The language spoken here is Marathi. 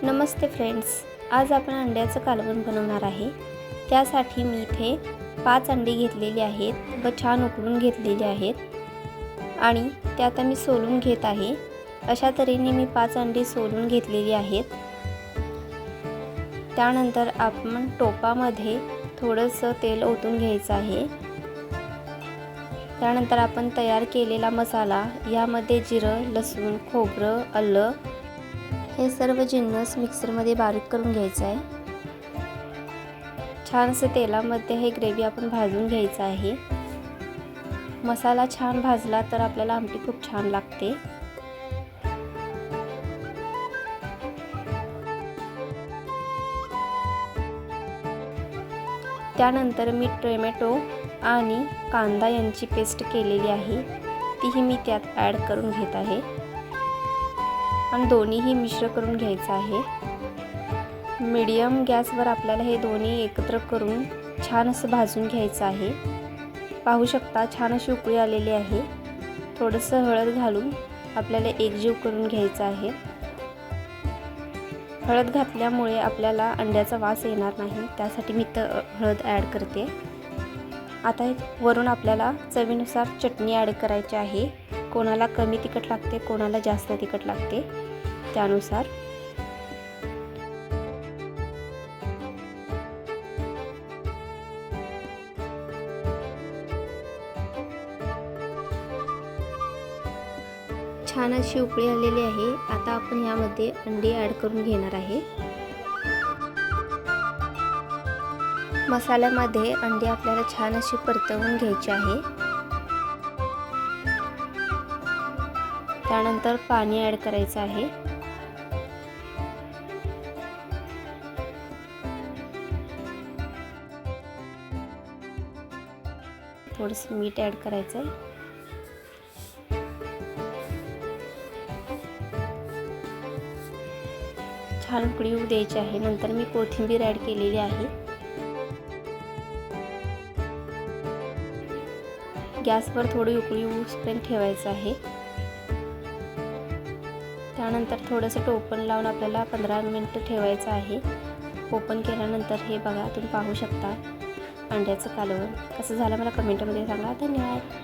नमस्ते फ्रेंड्स, आज आपण अंड्याचं कालवण बनवणार आहे। त्यासाठी मी इथे 5 अंडी घेतलेली आहेत व छान उकळून घेतलेली आहेत आणि ते आता मी सोलून घेत आहे। अशा तऱ्हेने मी 5 अंडी सोलून घेतलेली आहेत। त्यानंतर आपण टोपामध्ये थोडंसं तेल ओतून घ्यायचं आहे। त्यानंतर आपण तयार केलेला मसाला यामध्ये जिरं, लसूण, खोबरं, आलं हे सर्व जिन्नस मिक्सरमध्ये बारीक करून घ्यायचं आहे। छान असं तेलामध्ये हे ग्रेव्ही आपण भाजून घ्यायचं आहे। मसाला छान भाजला तर आपल्याला आमटी खूप छान लागते। त्यानंतर मी टोमॅटो आणि कांदा यांची पेस्ट केलेली आहे, तीही मी त्यात ॲड करून घेत आहे आणि दोन्हीही मिश्र करून घ्यायचं आहे। मीडियम गॅसवर आपल्याला हे दोन्ही एकत्र करून छान असं भाजून घ्यायचं आहे। पाहू शकता छान अशी उकळी आलेली आहे। थोडंसं हळद घालून आपल्याला एकजीव करून घ्यायचं आहे। हळद घातल्यामुळे आपल्याला अंड्याचा वास येणार नाही, त्यासाठी मी हळद ॲड करते। आता वरून आपल्याला चवीनुसार चटणी ॲड करायची आहे। कोणाला कमी तिखट लागते, कोणाला जास्त तिखट लागते, त्यानुसार। छान अशी उकळी आलेली आहे। आता आपण यामध्ये अंडी ॲड करून घेणार आहे। मसाल्यामध्ये अंडी आपल्याला छान अशी परतवून घ्यायची आहे। त्यानंतर पाणी ॲड करायचं आहे। थोडंसं मीठ ॲड करायचं आहे। छान उकळी येऊ द्यायची आहे। नंतर मी कोथिंबीर ॲड केलेली आहे। गॅसवर थोडी उकळी येऊपर्यंत ठेवायचं आहे। त्यानंतर थोडंसं टोपण लावून आपल्याला 15 मिनिटं ठेवायचं आहे। ओपन केल्यानंतर हे बघा, तुम्ही पाहू शकता अंड्याचं कालवण कसं झालं मला कमेंटमध्ये सांगा। धन्यवाद।